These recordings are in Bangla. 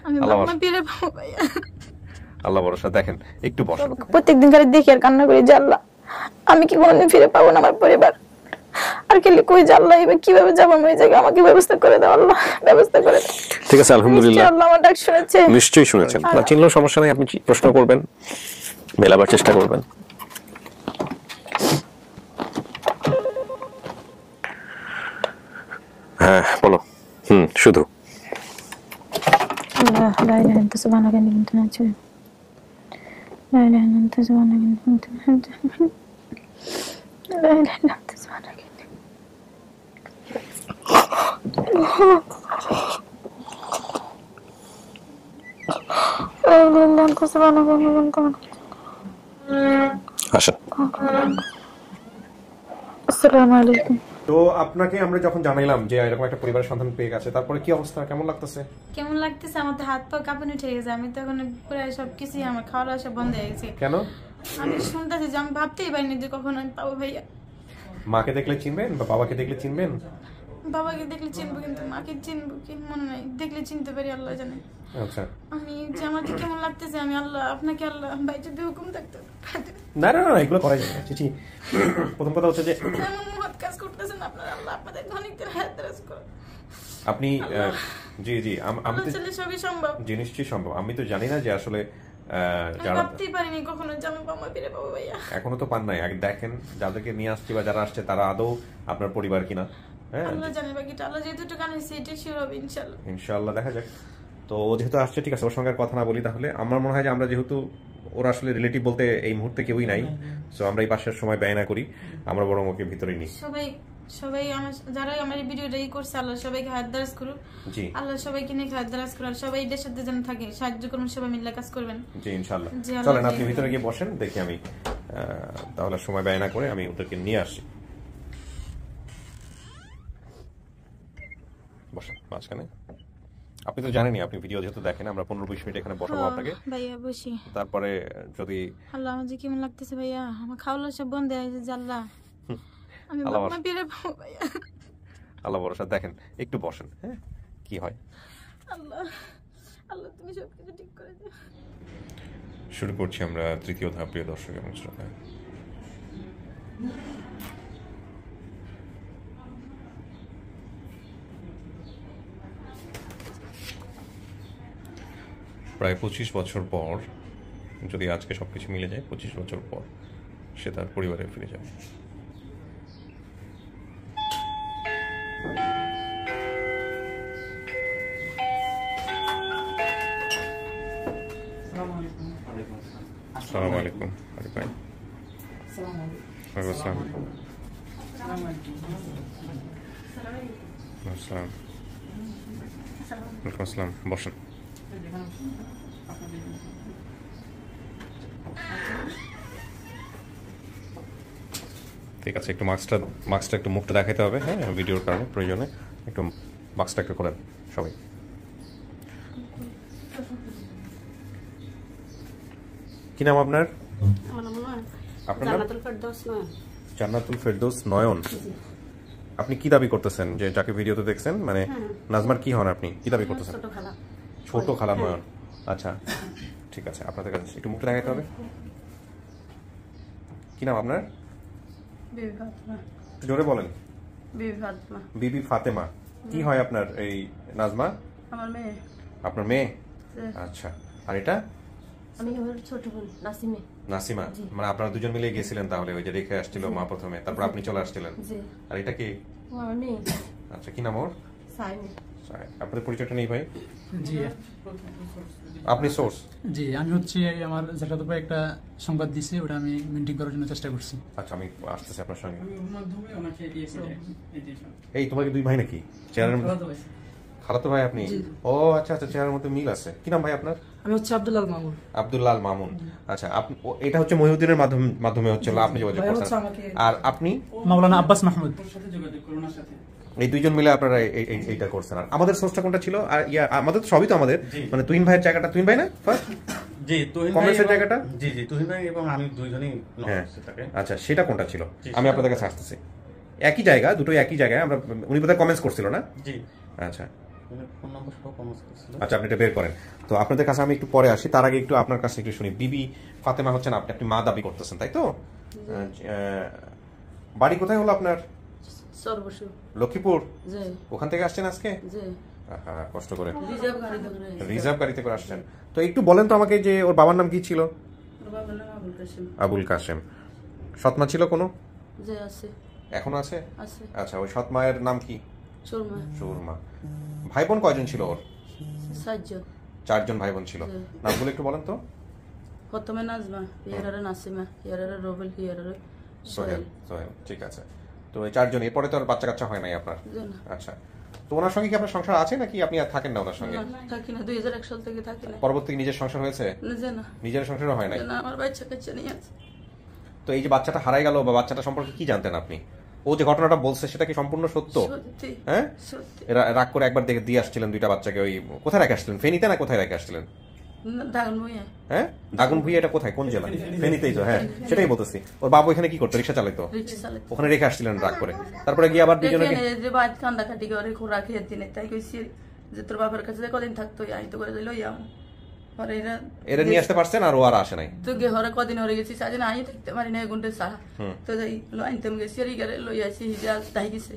আমি বাবা ফিরে পাবো ভাইয়া। আল্লাহ ভরসা। দেখেন একটু বসেন। প্রত্যেকদিন খালি দেখি আর কান্না করি যে আল্লাহ আমি কি কোনোদিন ফিরে পাবো না আমার পরিবার, আর কেলি কই যে আল্লাহ এবার কিভাবে যাবো আমি ওই জায়গায়, আমাকে ব্যবস্থা করে দাও আল্লাহ, ব্যবস্থা করে দাও। ঠিক আছে আলহামদুলিল্লাহ, আল্লাহ আমার ডাক শুনেছে। নিশ্চয়ই শুনেছেন। না চিনলেও সমস্যা নেই, আপনি প্রশ্ন করবেন, মেলাবার চেষ্টা করবেন। হ্যাঁ বলো। শুধু আল্লাহ লা ইলাহা ইল্লা সুবহানাকা ইন্নী কুনতু মিনাজ জালিমিন, লা ইলাহা ইল্লা আনতা সুবহানাকা ইন্নী কুনতু মিনাজ জালিমিন, লা ইলাহা ইল্লা আনতা সুবহানাকা ইন্নী আসেন। আসসালামু আলাইকুম। তো আপনাকে আমরা যখন জানাইলাম যে এরকম একটা পরিবারের সন্তান পেয়ে গেছে, তারপরে কি অবস্থা, কেমন লাগতেছে? কেমন লাগতেছে? আমার তো হাত পা কাঁপানি উঠে গেছে। আমি তো এখন প্রায় সবকিছু আমার খাওয়া দাওয়া সব বন্ধ হয়ে গেছে। কেন? আমি শুনতেছি যে আমি ভাবতেই পারিনি যে কখন আমি পাবো ভাইয়া। মাকে দেখলে চিনবেন বা বাবাকে দেখলে চিনবেন? বাবাকে দেখলে চিনবো, কিন্তু মাকে চিনবো কি মনে নাই, দেখলে চিনতে পারি আল্লাহ জানে। আচ্ছা আমি যে আমার যে কেমন লাগতেছে, আমি আল্লাহ আপনাকে আল্লাহ ভাই যদি হুকুম থাকতো। না না না এগুলো করাই যাবে না চিঠি। প্রথম কথা হচ্ছে যে এমন মহৎ কাজ করতেছেন আপনারা, আল্লাহ আপনাদের ধনীদের হায়াত দারাজ করুন। আপনি জি জি আমি তো সবই সম্ভব, জিনিসটি সম্ভব। আমি তো জানি না যে আসলে ভাবতেই পারিনি কখনো যে আমি বাবা ফিরে পাবো ভাইয়া। এখনো তো পান নাই। আগে দেখেন যাদেরকে নিয়ে আসছি বা যারা আসছে তারা আদৌ আপনার পরিবার কিনা। হ্যাঁ আল্লাহ জানে বাকিটা, আল্লাহ যেহেতু আনিছে এটাই শিওর হবে ইনশাআল্লাহ। ইনশাআল্লাহ দেখা যাক। তো ও যেহেতু আসছে ঠিক আছে, ওর সঙ্গে আর কথা না বলি তাহলে। আমার মনে হয় যে আমরা যেহেতু ওর আসলে রিলেটিভ বলতে এই মুহূর্তে কেউই নাই, সো আমরা এই পাশের সময় ব্যয় না করি, আমরা বরং ওকে ভিতরে নিই। সবাই সবাই আমার যারা আমার এই ভিডিওটা করছে আল্লাহ সবাইকে হায়াত দারাজ করুক। জি আল্লাহ সবাইকে নিয়ে হায়াত দারাজ করুন, আর সবাই এদের সাথে যেন থাকে, সাহায্য করুন, সবাই মিলে কাজ করবেন। জি ইনশাআল্লাহ। চলেন আপনি ভিতরে গিয়ে বসেন, দেখি আমি তাহলে সময় ব্যয় না করে আমি ওদেরকে নিয়ে আসি। বসেন মাঝখানে। আপনি তো জানেনই, আপনি ভিডিও যেহেতু দেখেন, আমরা 15-20 মিনিট এখানে বসাবো আপনাকে। ভাইয়া বসি। তারপরে যদি আল্লাহ আমার যে কেমন লাগতেছে ভাইয়া, আমার খাওয়া সব বন্ধ হয়ে গেছে আল্লাহ, আমি বাবা ফিরে পাবো ভাইয়া। আল্লাহ ভরসা। দেখেন একটু বসেন, হ্যাঁ কি হয়। আল্লাহ আল্লাহ তুমি সবকিছু ঠিক করে দিও। শুরু করছি আমরা তৃতীয় ধাপ। প্রিয় দর্শক এবং শ্রোতা, প্রায় 25 বছর পর, যদি আজকে সবকিছু মিলে যায়, 25 বছর পর সে তার পরিবারে ফিরে যাবে। আসসালামু আলাইকুম। আসসালাম। বসেন। ঠিক আছে, একটু মাস্কটা একটু মুখটা দেখাইতে হবে, হ্যাঁ ভিডিওর কারণে প্রয়োজনে একটু মাস্কটা একটু করেন সবাই। কি নাম আপনার? আপনার জান্নাতুল ফেরদৌস নয়ন। আপনি কি দাবি করতেছেন যে যাকে ভিডিওতে দেখছেন, মানে নাজমার কি হন আপনি, কি দাবি করতেছেন? ছোট খালা নয়ন। আচ্ছা ঠিক আছে, আপনাদের কাছে একটু মুখটা দেখাইতে হবে। কি নাম আপনার? জোরে বলেন। বিবি ফাতেমা। কি হয় আপনার এই নাজমা? আমার মেয়ে। আপনার মেয়ে? আচ্ছা। আর এটা? আমি ওর ছোট বোন নাসিমা। নাসিমা। মানে আপনারা দুজন মিলে গিয়েছিলেন তাহলে, ওই যে রেখে আসছিল মা প্রথমে, তারপর আপনি চলে আসছিলেন। আর এটা কি? আমার মেয়ে। আচ্ছা কি নাম ওর? সাইমা। আপনাদের পরিচয়টা নেই ভাই? জি আপনি সোর্স? জি আমি হচ্ছে আমার যেটা তো একটা সংবাদ দিছে, ওটা আমি মেনটেন করার জন্য চেষ্টা করছি। আচ্ছা আমি আসতেছি আপনার সঙ্গে। এই এই তোমার কি দুই ভাই নাকি? চেহারার মধ্যে খালাতো ভাই আপনি? ও আচ্ছা আচ্ছা, চেহারার মধ্যে মিল আছে। কি নাম ভাই আপনার? আমি হচ্ছে আব্দুল্লাহ মামুন। আব্দুল্লাহ মামুন। আচ্ছা এটা হচ্ছে মহিউদ্দিনের মাধ্যমে হচ্ছে আপনি যোগাযোগ করছেন। আর আপনি? মাওলানা আব্বাস মাহমুদ। এই দুইজন মিলে আপনারা এইটা করছেন। আর আমাদের সোর্সটা কোনটা ছিল? আর আমাদের তো সবই তো আমাদের, মানে তুহিন ভাইয়ের জায়গাটা, তুহিন ভাই না জি তুহিন কমেন্টের জায়গাটা? জি জি তুহিন ভাই এবং আমি দুইজনই। হ্যাঁ আচ্ছা, সেটা কোনটা ছিল? আমি আপনাদের কাছে আসতেছি। একই জায়গা, দুটোই একই জায়গায়। আমরা উনি বোধহয় কমেন্টস করছিল না? জি আচ্ছা ফোন নম্বর সহ কমেন্টস করছিল। আচ্ছা আপনি এটা বের করেন। তো আপনাদের কাছে আমি একটু পরে আসি, তার আগে একটু আপনার কাছে একটু শুনি। বিবি ফাতেমা হচ্ছেন আপনি, আপনি মা দাবি করতেছেন তাই তো? বাড়ি কোথায় হলো আপনার? লক্ষ্মীপুর। ওখান থেকে আসছেন আজকে? হ্যাঁ, কষ্ট করে রিজার্ভ গাড়িতে করে আসছেন। তো একটু বলেন তো আমাকে যে ওর বাবার নাম কি ছিল? আবুল কাশেম। সৎমা ছিল কোনো? এখনো আছে? আচ্ছা, ওই সৎমায়ের নাম কি? সুরমা। ভাই বোন কয়জন ছিল ওর? 4 জন ভাই বোন ছিল। নামগুলো একটু বলেন তো। প্রথমে নাজমা, ইয়ারারে নাসিমা, ইয়ারারে রবেল, ইয়ারারে সোহেল। ঠিক আছে। তো এই 4 জন, এরপরে তো আর বাচ্চা কাচ্চা হয় নাই আপনার? আচ্ছা, তো ওনার সঙ্গে কি আপনার সংসার আছে নাকি আপনি আর থাকেন না ওনার সঙ্গে? থাকি না, 2001 সাল থেকে থাকি না। পরবর্তী নিজের সংসার হয়েছে? না, নিজের সংসারও হয় নাই। না, আমার বাচ্চা কাচ্চা নিয়ে আছে। তো এই যে বাচ্চাটা হারাই গেল বা বাচ্চাটা সম্পর্কে কি জানতেন আপনি? ও যে ঘটনাটা বলছে সেটা কি সম্পূর্ণ সত্য? হ্যাঁ, রাগ করে একবার দেখে দিয়ে আসছিলেন 2টা বাচ্চাকে। ওই কোথায় রেখে আসছিলেন? ফেনীতে না কোথায় রেখে আসছিলেন? হ্যাঁ, দাগনভূঞা। এটা কোথায়, কোন জেলা? ফেনীতেই তো। হ্যাঁ, সেটাই বলতেছি। ওর বাবু এখানে কি করতো? রিক্সা চালাইতো। ওখানে রেখে আসছিলেন রাগ করে। তারপরে গিয়ে আবার দুজনে কান্দাকাটি করে খোরা খেয়ে দিনে তাই কইছি যে তোর বাবার কাছে কদিন থাকতো, আমি তো করে লইয়াম। এরা নিয়ে আসতে পারছেন আর ও আর আসে নাই? তো গে হরে কদিন হরে গেছি, সাজে না আমি থাকতে পারি না, গুন্ডে সাহা তো যাই আনতাম গেছি। আর ইগারে লই আসি, হিজা তাই গেছে,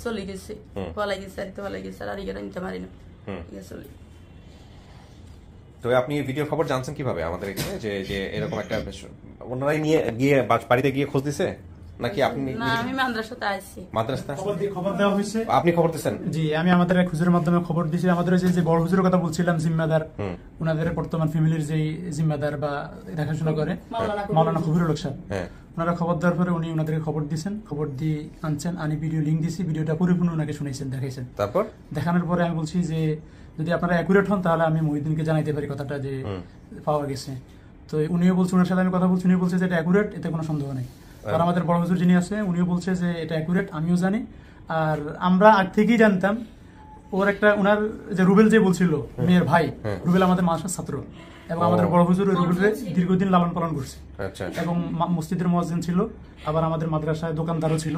চলে গেছে, পলাই গেছে, আর তো পলাই গেছে। আর ইগারে আনতে পারি না, চলে। তো আপনি ভিডিওর খবর জানছেন কিভাবে আমাদের এখানে যে যে এরকম একটা ওনারাই নিয়ে গিয়ে বাড়িতে গিয়ে খোঁজ দিছে নাকি আপনি? না, আমি মাদ্রাসাতে আইছি। মাদ্রাসাতে খবর দেওয়া হয়েছে। আপনি খবর দিয়েছেন? জি, আমি আমাদের এক হুজুরের মাধ্যমে খবর দিয়েছি। আমাদের যে বড় হুজুরের কথা বলছিলাম, জিম্মাদার, ওনাদের বর্তমান ফ্যামিলির যে জিম্মাদার বা দেখাশোনা করে মাওলানা কবিরুল হক সাহেব, ওনারা খবর দেওয়ার পরে উনি ওনাদেরকে খবর দিয়েছেন। খবর দিয়ে আনছেন, আনি ভিডিও লিঙ্ক দিয়েছি, ভিডিওটা পরিপূর্ণ ওনাকে শুনাইছেন, দেখাইছেন। তারপর দেখানোর পরে আমি বলছি যে যদি আপনারা অ্যাকুরেট হন তাহলে আমি মহিউদ্দিনকে জানাইতে পারি কথাটা যে পাওয়া গেছে। তো উনিও বলছে, ওনার সাথে আমি কথা বলছি, উনিও বলছে যে এটা অ্যাকুরেট, এতে কোনো সন্দেহ নেই। আর আমাদের বড় হুজুর যিনি আছে উনিও বলছে যে এটা অ্যাকুরেট, আমিও জানি। আর আমরা আগ থেকেই জানতাম ওর একটা, ওনার যে রুবেল যে বলছিল মেয়ের ভাই, রুবেল আমাদের মাদ্রাসার ছাত্র এবং আমাদের বড় হুজুর ওই রুবেলকে দীর্ঘদিন লালন পালন করছে এবং মসজিদের মুয়াজ্জিন ছিল, আবার আমাদের মাদ্রাসায় দোকানদারও ছিল।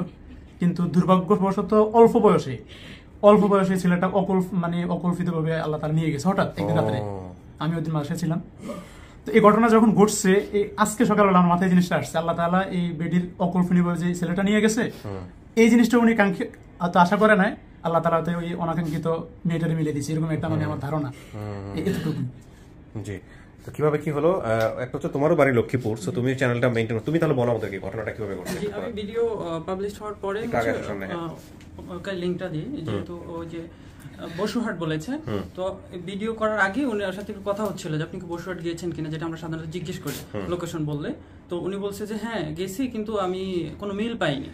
কিন্তু দুর্ভাগ্যবশত অল্প বয়সে ছেলেটা অকল্পিত ভাবে আল্লাহ তাআলা নিয়ে গেছে হঠাৎ একদিন রাত্রে। আমি ওই দিন মাদ্রাসায় ছিলাম। তো এই ঘটনা যখন ঘটছে, আজকে সকালবেলা আমার মাথায় জিনিসটা আসছে, আল্লাহ তাআলা এই বেডির অকল্পনীয়ভাবে যে ছেলেটা নিয়ে গেছে, এই জিনিসটা উনি আশা করে নাই। আল্লাহ তাআলা তো ওই অনাকাঙ্ক্ষিত মেয়েটারে মিলে দিয়েছে, এরকম একটা আমার ধারণা, এতটুকু। জি, তো কিভাবে কি হলো? একটা হচ্ছে তোমারও বাড়ি লক্ষ্মীপুর, সো তুমি চ্যানেলটা মেইনটেইন করো। তুমি তাহলে বলো আমাদেরকে ঘটনাটা কিভাবে ঘটছে। আমি ভিডিও পাবলিশ হওয়ার পরে ওকে লিংকটা দিই, যেহেতু ওই যে বসুরহাট বলেছে, তো ভিডিও করার আগে ওনার সাথে কথা হচ্ছিল যে আপনি কি বসুরহাট গিয়েছেন কিনা, যেটা আমরা সাধারণত জিজ্ঞেস করি লোকেশন বললে। তো উনি বলছে যে হ্যাঁ গেছি, কিন্তু আমি কোনো মিল পাইনি।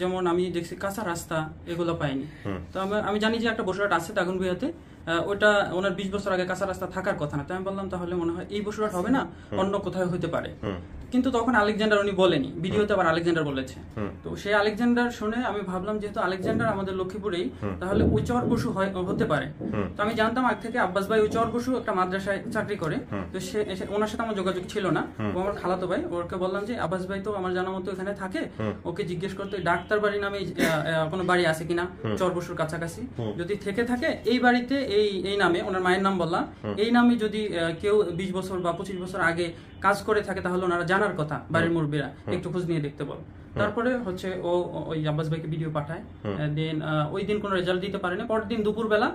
যেমন আমি দেখছি কাঁচা রাস্তা এগুলো পাইনি। তো আমি জানি যে একটা বসুরহাট আছে দাগনভূঞাতে, ওটা ওনার 20 বছর আগে কাঁচা রাস্তা থাকার কথা না। তো আমি বললাম তাহলে মনে হয় এই বসুরহাট হবে না, অন্য কোথাও হতে পারে। কিন্তু তখন আলেকজান্ডার উনি বলেনি, ভিডিওতে আবার আলেকজান্ডার বলেছে। তো সেই আলেকজান্ডার শুনে আমি ভাবলাম যেহেতু আলেকজান্ডার আমাদের লক্ষ্মীপুরেই, তাহলে ওই চর বসু হতে পারে। তো আমি জানতাম আগ থেকে আব্বাস ভাই ওই চর বসু একটা মাদ্রাসায় চাকরি করে। তো সে ওনার সাথে আমার যোগাযোগ ছিল না, ও আমার খালাতো ভাই। ওকে বললাম যে আব্বাস ভাই তো আমার জানা মতো এখানে থাকে, ওকে জিজ্ঞেস করতে ডাক্তার বাড়ি নামে কোনো বাড়ি আছে কিনা চর বসুর কাছাকাছি, যদি থেকে থাকে এই বাড়িতে এই নামে, ওনার মায়ের নাম বললাম, এই নামে যদি কেউ 20 বছর বা 25 বছর আগে কাজ করে থাকে তাহলে ওনারা জানার কথা, বাড়ির মুরব্বীরা একটু খোঁজ নিয়ে দেখতে বল। তারপরে হচ্ছে ও ওই আব্বাস ভাইকে ভিডিও পাঠায়। দেন ওই দিন কোনো রেজাল্ট দিতে পারে না। পরের দিন দুপুরবেলা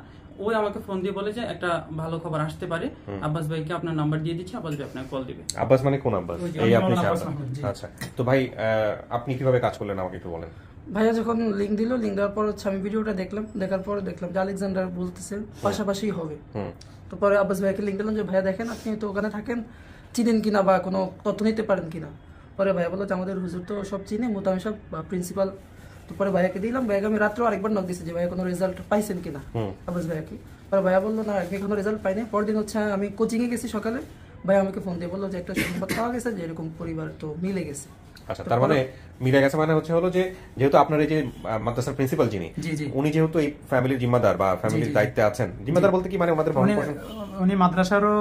ওই আমাকে ফোন দিয়ে বলে যে একটা ভালো খবর আসতে পারে, আব্বাস ভাইকে আপনার নাম্বার দিয়ে দিচ্ছি, আব্বাস ভাই আপনাকে কল দিবে। আব্বাস মানে কোন আব্বাস? এই আপনি? আচ্ছা, তো ভাই আপনি কিভাবে কাজ করলেন আমাকে একটু বলেন। ভাইয়া যখন লিঙ্ক দিল, লিঙ্ক দেওয়ার পর হচ্ছে আমি ভিডিওটা দেখলাম, দেখার পরে দেখলাম যে আলেকজান্ডার বলতেছে পাশাপাশি হবে। তো পরে আব্বাস ভাইকে লিঙ্ক দিলাম যে ভাইয়া দেখেন আপনি তো ওখানে থাকেন, চিনেন কিনা বা কোনো তথ্য নিতে পারেন কিনা। পরে ভাইয়া বললো যে আমাদের হুজুর তো সব চিনে, মোতামি সব প্রিন্সিপাল। তো পরে ভাইয়াকে দিলাম, ভাইয়াকে আমি রাত্রেও আরেকবার নক দিয়েছি যে ভাইয়া কোনো রেজাল্ট পাইছেন কিনা আব্বাস ভাইয়াকে। পরে ভাইয়া বললো না আগে কোনো রেজাল্ট পাইনি। পরের দিন হচ্ছে আমি কোচিংয়ে গেছি সকালে, ভাইয়া আমাকে ফোন দিয়ে বললো যে একটা সংবাদ পাওয়া গেছে যে এরকম পরিবার তো মিলে গেছে। আচ্ছা, তার মানে মিলে গেছে, মানে হলো যে যেহেতু আপনার এই যে মাদ্রাসার প্রিন্সিপাল যিনি, উনি যেহেতু এই ফ্যামিলির জিম্মাদার বা ফ্যামিলির দায়িত্বে আছেন, জিম্মাদার বলতে কি মানে ওনাদের উনি মাদ্রাসারও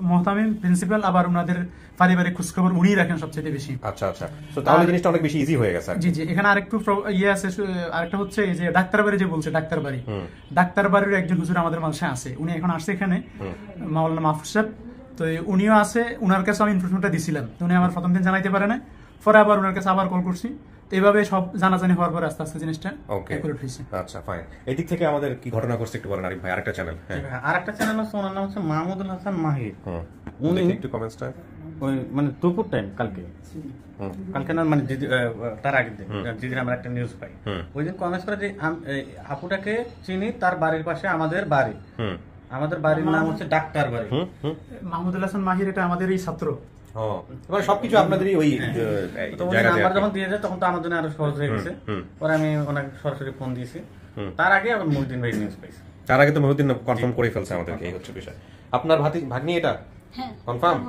মহতামিম প্রিন্সিপাল, আবার ওনাদের পারিবারিক খোঁজখবর উনিই রাখেন সবচেয়ে বেশি। আচ্ছা আচ্ছা, তো তাহলে জিনিসটা অনেক বেশি ইজি হয়ে গেছে। জি জি, এখানে আরেকটু আছে, আরেকটা হচ্ছে এই যে ডাক্তার বাড়ি যে বলছে, ডাক্তার বাড়ির একজন হুজুর আমাদের মালসা আছে, উনি এখন আসছে এখানে, মাওলানা মাহফুজ সাহেব। তো উনিও আছে, উনার কাছে আমি ইনফরমেশনটা দিছিলাম, উনি আমার প্রথম দিন জানাইতে পারে না, পরে আবার ওনার কাছে আবার কল করছি। এইভাবে সব জানাজানি হওয়ার পরে আস্তে আস্তে জিনিসটা অ্যাকুরেট হয়েছে। আচ্ছা ফাইন, এই দিক থেকে আমাদের কি ঘটনা করছে একটু বলেন আরিফ ভাই। আরেকটা চ্যানেল, আরেকটা চ্যানেল আছে, ওনার নাম হচ্ছে মাহমুদুল হাসান মাহির। উনি একটু কমেন্টসটা ওই মানে দুপুর টাইম কালকে না, মানে তার আগের দিন যেদিন আমরা একটা নিউজ পাই, ওই দিন কমেন্টস করে যে আপুটাকে চিনি, তার বাড়ির পাশে আমাদের বাড়ি, আমাদের বাড়ির নাম হচ্ছে ডাক্তার বাড়ি। মাহমুদুল হাসান মাহির এটা আমাদের এই ছাত্র। সবকিছু আপনাদেরই ওই নাম্বার যখন দিয়ে যায় তখন তো আমার জন্য আরো সহজ হয়ে গেছে। পরে আমি ওনাকে সরাসরি ফোন দিয়েছি, তার আগে আবার মুহিউদ্দিন ভাই নিউজ পাইছি। তার আগে তো মুহিউদ্দিন কনফার্ম করে ফেলছে আমাদেরকে, এই হচ্ছে বিষয়। আপনার ভাগ্নি এটা কনফার্ম?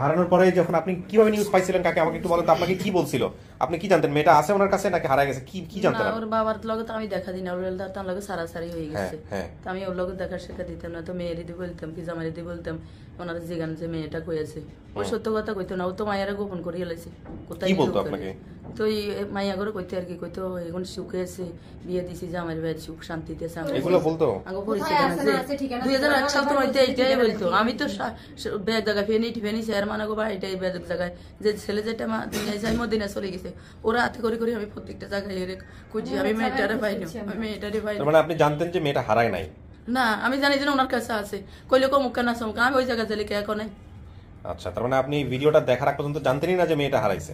হারানোর পরে যখন আপনি কিভাবে নিউজ পাইছিলেন কাকে আমাকে একটু বলেন তো, আপনাকে কি বলছিল? আপনি কি জানতেন মেয়েটা আছে ওনার কাছে নাকি হারা গেছে, কি জানতেন? ওর বাবার লগে তো আমি দেখা দিই না, ওর তার লগে সারাসারি হয়ে গেছে, তো আমি ওর লগে দেখা শেখা দিতাম না। তো মেয়ের দি বলতাম কি জামাইয়ের দি বলতাম, ওনারা জিগান যে মেয়েটা কইছে, ওই সত্য কথা কইতো না, ও তো মায়েরা গোপন করে এলাইছে। কোথায় কি বলতো আপনাকে? তো এই মাইয়া করে কইতে আর কি কইতো, এখন সুখে আছে, বিয়ে দিছি জামাইয়ের বাড়ি, সুখ শান্তিতে আছে, এগুলো বলতো। আগে পরিচয় আছে 2001 সাল তো হইতে এইটাই বলতো। আমি তো ব্যাগ জায়গা ফেনি শেয়ার মানাগো বা এটাই ব্যাগ জায়গায় যে ছেলে যেটা মা দুনিয়ায় যাই মদিনা চলে গেছে, ওরা হাতে করে করে আমি প্রত্যেকটা জায়গায় খুঁজি, আমি মেয়েটারে পাইনি, আমি মেয়েটারে পাইনি। মানে আপনি জানতেন যে মেয়েটা হারায় নাই? না, আমি জানি যে ওনার কাছে আছে, কইলে কমুক না চমুক, আমি ওই জায়গায় গেলে কে এখন নাই। আচ্ছা, তার মানে আপনি ভিডিওটা দেখার আগ পর্যন্ত জানতেনই না যে মেয়েটা হারাইছে?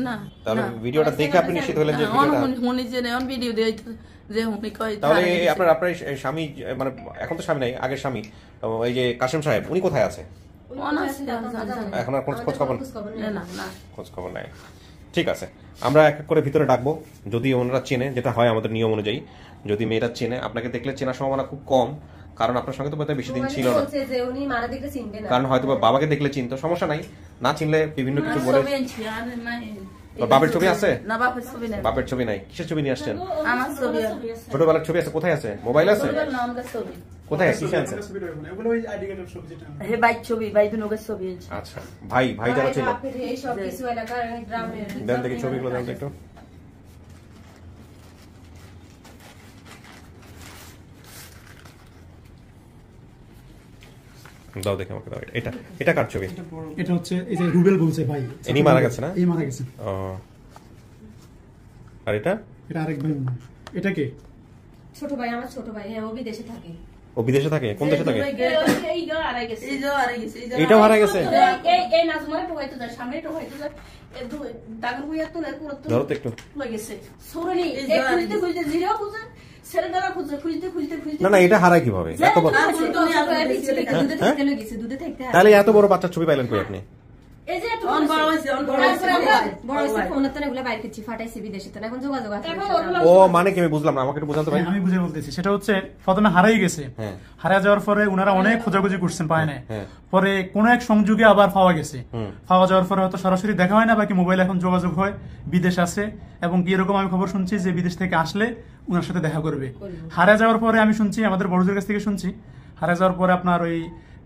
না, তাহলে ভিডিওটা দেখে আপনি নিশ্চিত হলেন যে উনি যে নেন ভিডিও দেয় যে উনি কয়। তাহলে আপনার স্বামী, মানে এখন তো স্বামী নাই, আগের স্বামী, ওই যে কাশেম সাহেব, উনি কোথায় আছে এখন? আর খোঁজ খবর নাই। ঠিক আছে, আমরা এক এক করে ভিতরে ডাকবো, যদি ওনারা চেনে, যেটা হয় আমাদের নিয়ম অনুযায়ী, যদি মেয়েটা চেনে, আপনাকে দেখলে চেনার সম্ভাবনা খুব কম, কারণ আপনার সঙ্গে তো বোধহয় বেশি দিন ছিল না, কারণ হয়তো বাবাকে দেখলে চিনতো, সমস্যা নাই, না চিনলে বিভিন্ন কিছু বলে। বাপের ছবি আছে? না, বাপের ছবি নাই। বাপের ছবি নাই? কিসের ছবি নিয়ে আসছেন? আমার ছবি, ছোটবেলার ছবি আছে? কোথায় আছে? মোবাইল আছে? কোথায়? কিসে আছে? বাইক ছবি, ভাই দুনোগের ছবি। আচ্ছা, ভাই যারা ছিল, দেন দেখি ছবিগুলো, দেন একটু। দাও দেখে আমাকে, দাও। এটা কার ছবি? এটা হচ্ছে এই যে রুবেল বলছে ভাই, ইনি মারা গেছে না? এই মারা গেছে। আর এটা আরেক ভাই। এটা কে? ছোট ভাই, আমার ছোট ভাই। হ্যাঁ, ও বিদেশে থাকে। ও বিদেশে থাকে? কোন দেশে থাকে? এইটাও হারা গেছে। এটাও হারা গেছে? এই নাজমারে টোকাইতে যায়, সামনে টোকাইতে যায়, দাগন বুইয়া তো পুরো তো ধরো তো একটু লাগেছে। সরনি এই খুঁজতে জিরাও খুঁজে, ছেলেটারা খুঁজতে না, এটা হারায় কিভাবে? এত বড় দুধে থাকতে। তাহলে এত বড় বাচ্চার ছবি পাইলেন কই আপনি? এই যে ও মানে কি আমি বুঝলাম না, আমাকে একটু বোঝাতে পারেন? আমি বুঝে বলতেছি, সেটা হচ্ছে প্রথমে হারাই গেছে, হারা যাওয়ার পরে ওনারা অনেক খোঁজাখুঁজি করছেন, পায় না, পরে কোন এক সংযোগে আবার পাওয়া গেছে, পাওয়া যাওয়ার পরে হয়তো সরাসরি দেখা হয় না, বাকি মোবাইল এখন যোগাযোগ হয়, বিদেশ আছে, এবং কি এরকম আমি খবর শুনছি যে বিদেশ থেকে আসলে ওনার সাথে দেখা করবে। হারা যাওয়ার পরে আমি শুনছি, আমাদের বড়দের কাছ থেকে শুনছি, হারা যাওয়ার পরে আপনার ওই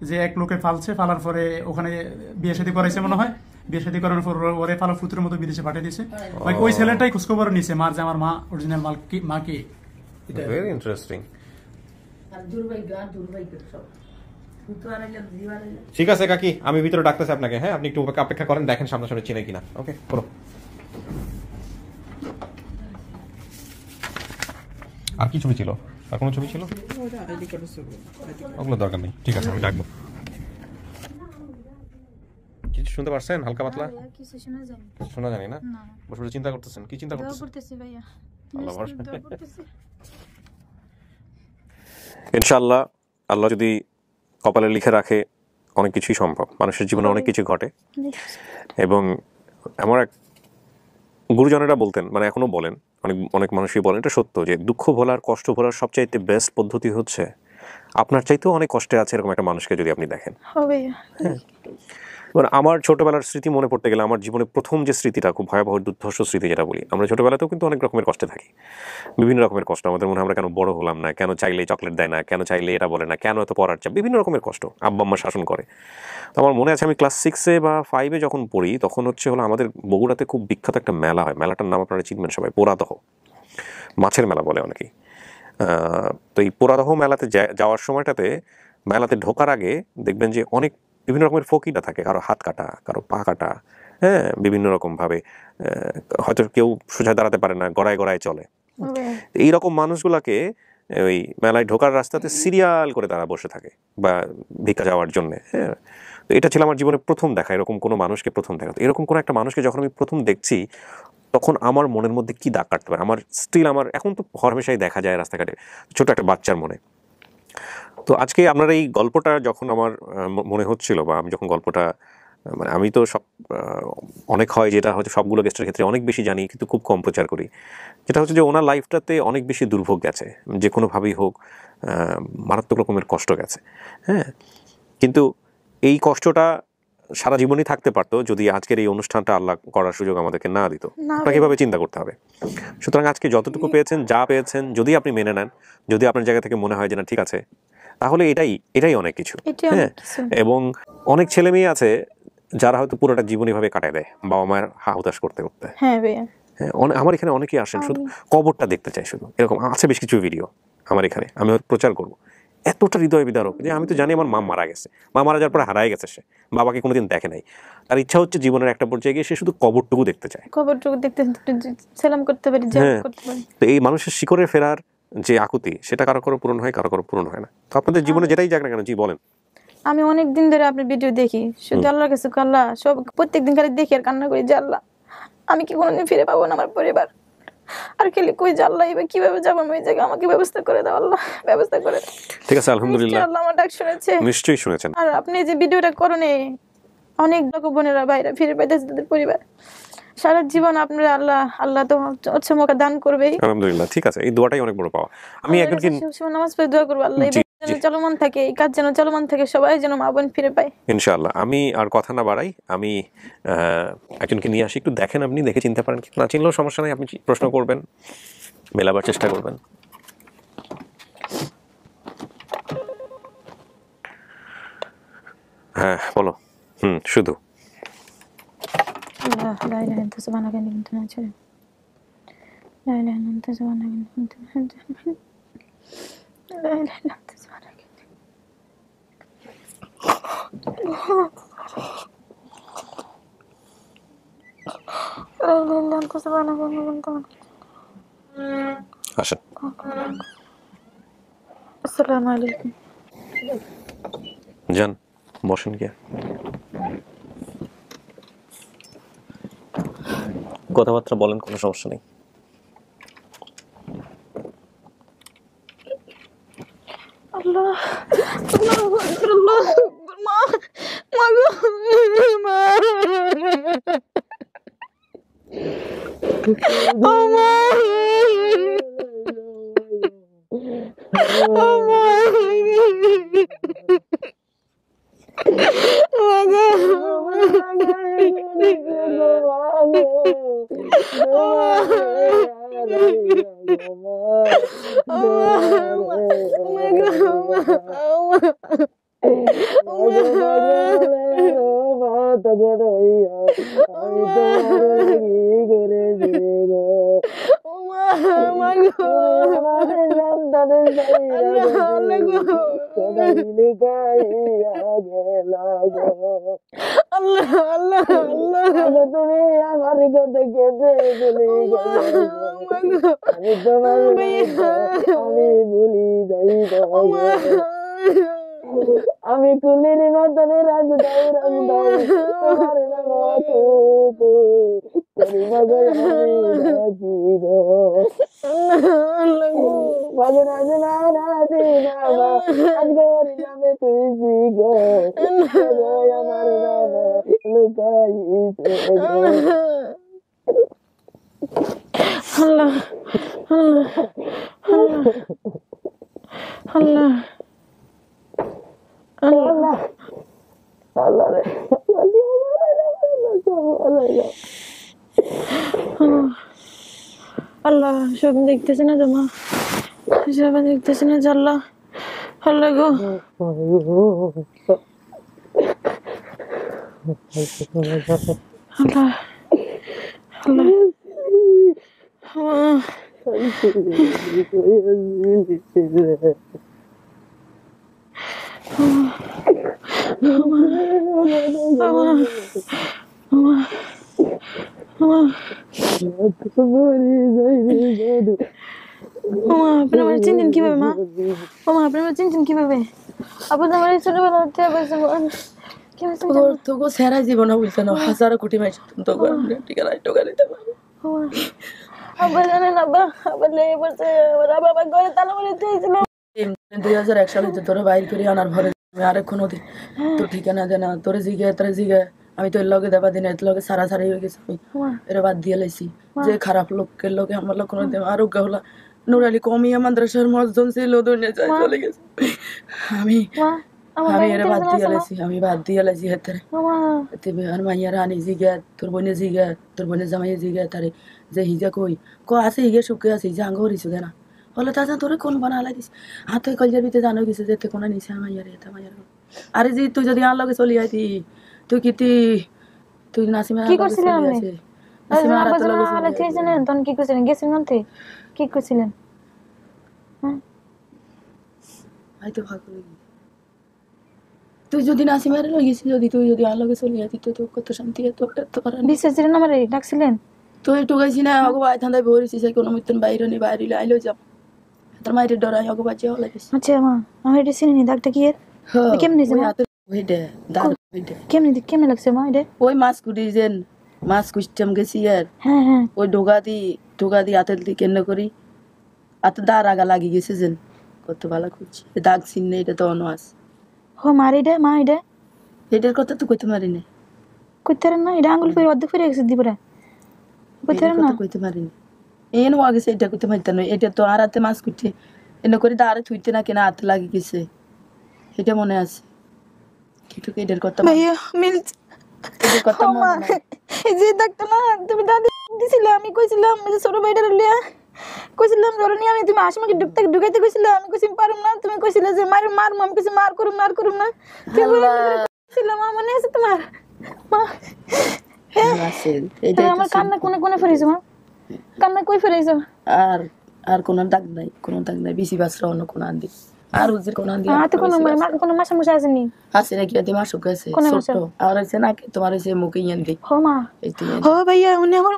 যে এক লোকে ফালার পরে ওখানে বিয়ে শাদী করাইছে মনে হয়, বিয়ে শাদী করানোর পর ওরে ফালা ফুতুরের মতো বিদেশে পাঠিয়ে দিয়েছে। ওই ছেলেটাই খোঁজখবর নিছে মার, যে আমার মা অরিজিনাল মা কে। Very interesting. ঠিক আছে কাকি, আমি ভিতরে ডাকতেছি আপনাকে। হ্যাঁ, আপনি একটু অপেক্ষা করেন, দেখেন সামনাসামনি চিনে কিনা। ওকে, করো। আর কি ছবি ছিল? আর কোনো ছবি ছিল? ওগুলো দরকার নেই, ঠিক আছে, আমি ডাকবো। কিছু শুনতে পারছেন? হালকা পাতলা কিছু শোনা যায় না। শোনা জানি না? বসে বসে চিন্তা করতেছেন? কি চিন্তা করতেছি ভাইয়া? ইনশাআল্লাহ, আল্লাহ যদি কপালে লিখে রাখে, অনেক কিছুই সম্ভব। মানুষের জীবনে অনেক কিছু ঘটে, এবং আমার এক গুরুজনেরা বলতেন, মানে এখনো বলেন, অনেক মানুষই বলেন, এটা সত্য, যে দুঃখ ভোলার, কষ্ট ভোলার সবচাইতে বেস্ট পদ্ধতি হচ্ছে আপনার চাইতেও অনেক কষ্টে আছে এরকম একটা মানুষকে যদি আপনি দেখেন। মানে আমার ছোটবেলার স্মৃতি মনে পড়তে গেলে আমার জীবনে প্রথম যে স্মৃতিটা খুব ভয়াবহ দুর্ধর্ষ স্মৃতি যেটা বলি, আমরা ছোটবেলাতেও কিন্তু অনেক রকমের কষ্টে থাকি, বিভিন্ন রকমের কষ্ট। আমাদের মনে হয় আমরা কেন বড় হলাম না, কেন চাইলে চকলেট দেয় না, কেন চাইলে এটা বলে না, কেন এত পড়ার চাপ, বিভিন্ন রকমের কষ্ট, আব্বা আম্মা শাসন করে। তো আমার মনে আছে আমি ক্লাস 6-এ বা 5-এ যখন পড়ি তখন হলো আমাদের বগুড়াতে খুব বিখ্যাত একটা মেলা হয়, মেলাটার নাম আপনারা চিনবেন সবাই, পোড়াদহ, মাছের মেলা বলে অনেকেই। তো এই পোড়াদহ মেলাতে যাওয়ার সময়টাতে মেলাতে ঢোকার আগে দেখবেন যে অনেক বিভিন্ন রকমের ফকিরা থাকে, কারো হাত কাটা, কারো পা কাটা, হ্যাঁ, বিভিন্ন রকমভাবে, হয়তো কেউ সোজা দাঁড়াতে পারে না, গড়ায় গড়ায় চলে। এইরকম মানুষগুলাকে ওই মেলায় ঢোকার রাস্তাতে সিরিয়াল করে তারা বসে থাকে বা ভিক্ষা যাওয়ার জন্য। হ্যাঁ, তো এটা ছিল আমার জীবনে প্রথম দেখা, এরকম কোনো মানুষকে প্রথম দেখা। তো এরকম কোনো একটা মানুষকে যখন আমি প্রথম দেখছি তখন আমার মনের মধ্যে কি দাগ কাটতে পারে, আমার স্টিল আমার এখন তো হরমেশাই দেখা যায় রাস্তাঘাটে ছোট একটা বাচ্চার মনে। তো আজকে আপনার এই গল্পটা যখন আমার মনে হচ্ছিল, বা আমি যখন গল্পটা, মানে আমি তো সব অনেক হয় যেটা হচ্ছে সবগুলো গেস্টের ক্ষেত্রে অনেক বেশি জানি কিন্তু খুব কম প্রচার করি, যেটা হচ্ছে যে ওনার লাইফটাতে অনেক বেশি দুর্ভোগ গেছে, যে কোনোভাবেই হোক মারাত্মক রকমের কষ্ট গেছে। হ্যাঁ, কিন্তু এই কষ্টটা সারা জীবনই থাকতে পারতো যদি আজকের এই অনুষ্ঠানটা আল্লাহ করার সুযোগ আমাদেরকে না দিত। আপনাকে এভাবে চিন্তা করতে হবে। সুতরাং আজকে যতটুকু পেয়েছেন, যা পেয়েছেন, যদি আপনি মেনে নেন, যদি আপনার জায়গা থেকে মনে হয় যে না ঠিক আছে, তাহলে এটাই অনেক কিছু। হ্যাঁ, এবং অনেক ছেলে মেয়ে আছে যারা হয়তো পুরোটা জীবন এভাবে কাটায় দেয় বাবা মায়ের হা হুতাশ করতে করতে। হ্যাঁ, আমার এখানে অনেকেই আসেন শুধু কবরটা দেখতে চাই, শুধু এরকম আছে বেশ কিছু ভিডিও আমার এখানে, আমি হয়তো প্রচার করবো। এতটা হৃদয় বিদারক যে আমি তো জানি আমার মা মারা গেছে, মা মারা যাওয়ার পরে হারাই গেছে, সে বাবাকে কোনোদিন দেখে নাই, তার ইচ্ছা হচ্ছে জীবনের একটা পর্যায়ে গিয়ে সে শুধু কবরটুকু দেখতে চায়, কবরটুকু দেখতে সালাম করতে পারি, জিয়ারত করতে পারি। তো এই মানুষের শিকড়ে ফেরার যে আকুতি, সেটা কারো কারো পূরণ হয়, কারো কারো পূরণ হয় না। তো আপনাদের জীবনে যেটাই যাক না কেন, জি বলেন। আমি অনেক দিন ধরে আপনার ভিডিও দেখি, শুধু আল্লাহর কাছে আল্লাহ, সব প্রত্যেকদিন খালি দেখি আর কান্না করি যে আল্লাহ আমি কি কোনোদিন ফিরে পাবো না আমার পরিবার, আর খেলে কই যে আল্লাহ এবার কিভাবে যাবো আমি ওই জায়গায়, আমাকে ব্যবস্থা করে দাও আল্লাহ, ব্যবস্থা করে দাও। ঠিক আছে, আলহামদুলিল্লাহ, আল্লাহ আমার ডাক শুনেছে, নিশ্চয়ই শুনেছেন। আর আপনি যে ভিডিওটা করেন অনেক বোনেরা ভাইরা ফিরে পাইতেছে তাদের পরিবার, সারা জীবন আপনারা আল্লাহ তো হচ্ছে মোকা দান করবেই। আলহামদুলিল্লাহ, ঠিক আছে, এই দোয়াটাই অনেক বড় পাওয়া। আমি একদিন নামাজ পড়ে দোয়া করব আল্লাহ যেন চলমান থাকে, এই কাজ যেন চলমান থাকে, সবাই যেন মা বোন ফিরে পায় ইনশাআল্লাহ। আমি আর কথা না বাড়াই, আমি একজনকে নিয়ে আসি, একটু দেখেন, আপনি দেখে চিনতে পারেন, না চিনলেও সমস্যা নাই, আপনি প্রশ্ন করবেন, মেলাবার চেষ্টা করবেন। হ্যাঁ বলো। শুধু আসেন। আসসালামু আলাইকুম। যান, বসেন গিয়া, কথাবার্তা বলেন, কোনো সমস্যা নেই। আল্লাহ আল্লাহ মা মা গো মা আমি কুলির মতনে রাজ দাও আল্লাহ আল্লাহ আল্লাহ আল্লাহ আল্লাহ স্বপ্ন দেখতেছি না তোমা, স্বপ্ন দেখতেছি না জাল্লা। আল্লাহ গো, আল্লাহ আল্লাহ আপনি আমার চিনছেন কিভাবে মা? ও মা, আপনি আমার চিনছেন কিভাবে? আপনি তো আমার ছোটবেলা হচ্ছে তোকে সেরা জীবন বলছে না, হাজারো কোটি মাইস তোকে টিকা দিতে পারবো। আবার জানেন আব্বা, আবার লেগে পড়ছে, আবার ঘরে তালা মারে দিয়েছিল। 2001 সালে তোরা বাইর করে আনার ঘরে আমি আরেকক্ষণ ওদের তোর ঠিকানা দে না, তোরে জিগে তোরে জিগে আমি তোর লগে দেবা দিন এর লগে সারা সারাই হয়ে গেছে। এরা বাদ দিয়ে লাইছি যে খারাপ লোকের লগে আমার লোক কোনো আরোগ্য হলা। নুরালি কমিয়া মাদ্রাসার মসজন ছিল দুনিয়া যায় চলে গেছে। আমি এরা বাদ দিয়ে লাইছি, আমি বাদ দিয়ে লাইছি হেতারে। আর মাইয়ারা আনি জিগা তোর বোনে জিগা, তোর বোনে জামাইয়ে জিগা তারে যে হিজা কই আছে হিগে সুখে আছে হিজা আঙ্গ হরিছো দেনা বলে তা তোরে কোন বানালাই দিস হাতে কলজার ভিতরে জানো গেছে যেতে কোনো নিছে মাইয়ারে এটা মাইয়ার। আরে জি তুই যদি আর লগে চলি আইতি তুই তুই নাসিমা কি করছিলেন আপনি? নাসিমা আলা গেছিলেন তখন কি করছিলেন? গেছিলেন নাতে কি করছিলেন? আই তো ভাগ করে তুই যদি নাসিমার লগে গেছিস, তুই যদি আর লগে চলি আইতি তো কত শান্তি এত তো পারা বিশ্বাস ছিলেন আমারে ডাকছিলেন? তুই একটু গাইছি না আগো বাই থান্দাই বরিছি সেই কোনো মতন বাইরে নি বাইরে আইলো যাব তোর মাইরে ডরাই আগো বাজে হলা গেছে। আচ্ছা মা, আমি এটা চিনি ডাকটা কি এর? কেমনে যে মা ওইটা দাঁড় ওইটা কেমনে লাগছে মা এটা? ওই মাছ কুটিছেন মাছ কুইস্টাম গেছি আর হ্যাঁ হ্যাঁ ওই ঢোকা দি হাতের দিকে কেন করি হাতে দাঁড় আগা লাগি গেছে যেন কত ভালো করছি দাগ চিহ্ন এটা তো অন্য আছে। ও মার এটা মা এটা এটার কথা তো কইতে পারি না, কইতে পারেন না? এটা আঙ্গুল ফিরে অর্ধেক ফিরে গেছে দিবরা কইতে পারেন না? কইতে পারি না এন হওয়া গেছে এটা কইতে পারতাম না। এটা তো আর হাতে মাছ কুটে এনে করে দাঁড়ে থুইতে না কেনা হাতে লাগি গেছে এটা মনে আছে। কিন্তু এটার কথা ভাইয়া মিলছে এটার কথা মনে নাই। এই যে ডাক্তার না তুমি দাদি দিছিল, আমি কইছিলাম যে ছোট ভাইটার লিয়া কইছিলাম ধরনি আমি তুমি আসমকে ঢুকাইতে কইছিলাম, আমি কইছিলাম পারুম না, তুমি কইছিলে যে মার আমি কইছি মার করুম না তুমি কইছিলাম মা মনে আছে তোমার মা? আমার কান্না কোনে ফেরেছো মা? কান্না কই ফেরেছো? আর কোনো দাগ নাই বেশি বাসরা অন্য কোনো আন্দি আর উজির কোনো আন্দি তো কোনো মাসা মুসা আসেনি আছে নাকি আদি মাসুক আছে ছোট আর আছে নাকি তোমার হইছে মুখে ইয়ান্দি হো মা হো ভাইয়া উনি আমার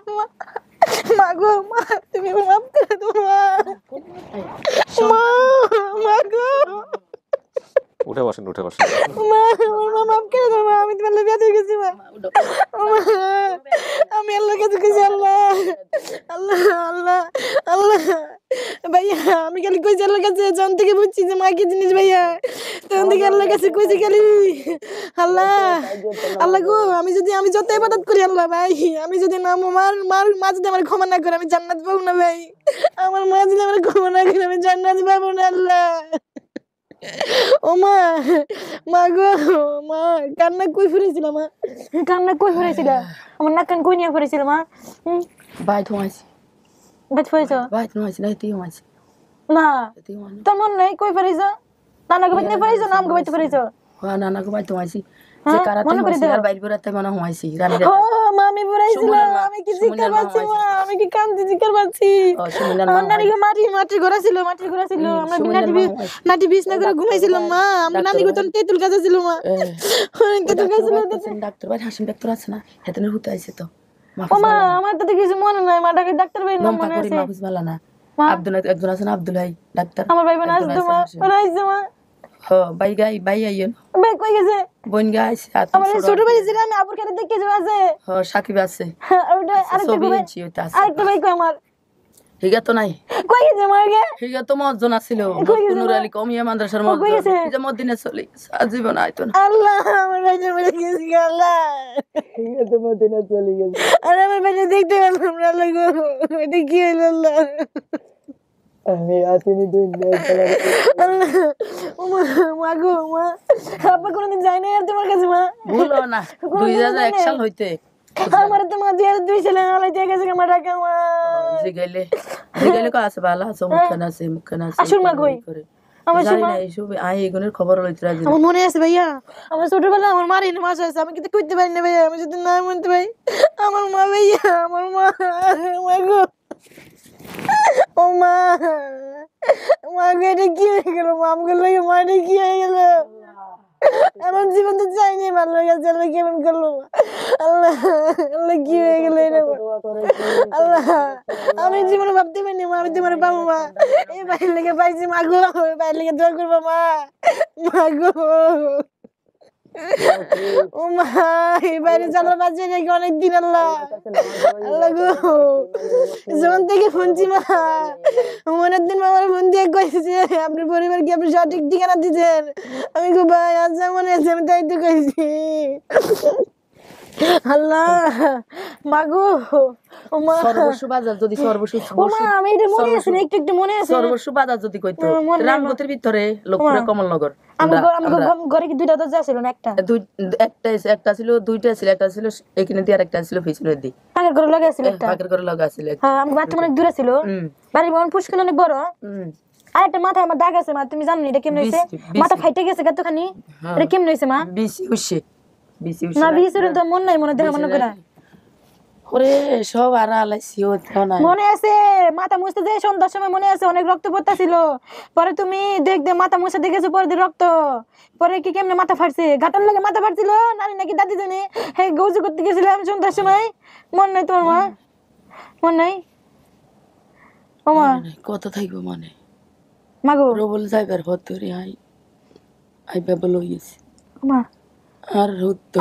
মা গো মা তুমি মাফ করে দাও মা গো উঠে বসেন মা মাফ করে দাও মা, আমি তোমার বিয়ে দিয়ে গেছি মা। আমি আল্লাহর কাছে কইছি আল্লাহ ভাইয়া আমি খালি কইছি আল্লাহর কাছে যখন থেকে বুঝছি যে মা কি জিনিস ভাইয়া তখন থেকে আল্লাহর কাছে কইছি খালি আল্লাহ গো আমি যত ইবাদত করি আল্লাহ ভাই, আমি যদি না মা যদি আমার ক্ষমা না করে আমি জান্নাত পাবো না ভাই, আমার মা যদি আমার ক্ষমা না করে আমি জান্নাত পাবো না আল্লাহ। ও মা গো মা কান্না কই ফিরেছিল মা? কান্না কই ফিরেছিল? আমার নাক কান কই নিয়ে ফিরেছিল মা? বাইত হইছে না এতি হইছে না তোর মন নাই কই ফিরেছ? নানাকে বাইতে ফিরেছ না আমকে বাইতে ফিরেছ? হ্যাঁ নানাকে বাইতে হইছে যে কারাতে হইছে আর বাইরে বেরাতে মনে হইছে রানী ও মা আমি ফিরেছিলাম, আমি কি জিকার পাচ্ছি মা, আমি কি কান্দি জিকার পাচ্ছি? আমার নানিকে মাটির ঘোরা ছিল আমরা নাটি বিছনা করে ঘুমাইছিলাম মা, আমরা নানি গতন তেতুল গাছে ছিল মা, তেতুল গাছে ছিল। ডাক্তার ভাই হাসিম ডাক্তার আছে না হেতনে হুতে আইছে তো ও মা আমার তো কিছু মনে নাই মা, ডাক্তার ভাই নাম মনে আছে মাহফুজ মালা না আব্দুল একজন আছে না আব্দুল ভাই ডাক্তার আমার ভাই বোন আছে তো মা, ওরা আইছে মা। ভাই আইয়েন ভাই কই গেছে? বোন গাইছে আমার ছোট ভাই ছিল আমি আপুর কাছে দেখে যাওয়া আছে। সাকিব আছে ওটা আরেকটা ভাই কই আমার হিগা তো নাই কই গেছে মারগে? হিগা তো মজন আছিল নুর আলী কমিয়া মাদ্রাসার মধ্যে যে মদিনা চলে আজীবন আইতো না। আল্লাহ আমার ভাই মরে গেছে আল্লাহ, হিগা তো মদিনা চলে গেছে। আরে আমার ভাই দেখতে পেলাম না লাগো, এটা কি হলো আল্লাহ? আমি আসিনি দুনিয়া আল্লাহ ও মা গো মা আপা কোনদিন যাই না আর তোমার কাছে মা? ভুলো না 2001 সাল হইতে আমার তো মা দুই ছেলে আলাই দিয়ে গেছে আমার টাকা মা জিগাইলে কো আছে ভালো আছে মুখখানা আছে আসুন মা কই আমার জানি না এইসব এগুনের খবর লইতে রাজি আমার মনে আছে ভাইয়া আমার ছোটবেলা আমার মার এনে মাছ আছে আমি কিন্তু কইতে পারি না ভাইয়া আমি যদি না বলতে ভাই আমার মা ভাইয়া আমার মা গো ও মা গো এটা কি হয়ে গেল মা আমগুলো লাগে মা এটা কি হয়ে গেল আমার জীবন তো চাইনি ভালো গেছে আল্লাহ কেমন করলো আল্লাহ আল্লাহ কি হয়ে গেল এটা আল্লাহ আমি জীবনে ভাবতে পারিনি মা আমি তোমার পাবো মা এই বাইরে লেগে পাইছি মা গো বাইরে লেগে দোয়া করবো মা গো ও মা এই বাইরে চালার বাজে নাকি অনেকদিন আল্লাহ আল্লাহ গো যেমন থেকে শুনছি মা অনেকদিন আমার ফোন দিয়ে কইছে আপনার পরিবারকে আপনি সঠিক ঠিকানা দিচ্ছেন আমি গো ভাই আজ মনে আছে আমি তাই তো কইছি আল্লাহ মাগো ও মা সর্বস্ব বাজার যদি ও মা আমি এটা মনে আছে একটু একটু মনে আছে সর্বস্ব বাজার যদি কইতো রামগতের ভিতরে লোকপুরে কমলনগর আমার ঘরে কি দুইটা দরজা ছিল না একটা একটা ছিল দুইটা ছিল একটা ছিল এখানে দিয়ে আরেকটা ছিল পিছনে দি আগের ঘরে লাগা ছিল একটা আগের ঘরে লাগা ছিল হ্যাঁ আমার বাথরুম অনেক দূরে ছিল বাড়ির বন পুষ্কর অনেক বড় আর একটা মাথায় আমার দাগ আছে মা তুমি জানো এটা কেমন হইছে মাথা ফাইটে গেছে কতখানি এটা কেমন হইছে মা বিসি উসে না বিসির তো মন নাই মনে দেখা মনে করে ওরে সব আর আলাইছি মনে আছে মাথা মুছতে যে সন্ধ্যার সময় মনে আছে অনেক রক্ত পড়তাছিল পরে তুমি দেখতে মাথা মুছে দেখেছো পরে রক্ত পরে কি কেমনে মাথা ফাটছে ঘাটার লাগে মাথা ফাটছিল নানি নাকি দাদি জানে হে গৌজি করতে গেছিলাম সন্ধ্যার সময় মন নাই তোমার মা মন নাই ও মা কত থাকবো মনে মাগো রবল যাইবার হতরি আই বাবা লই গেছে মা আর হতো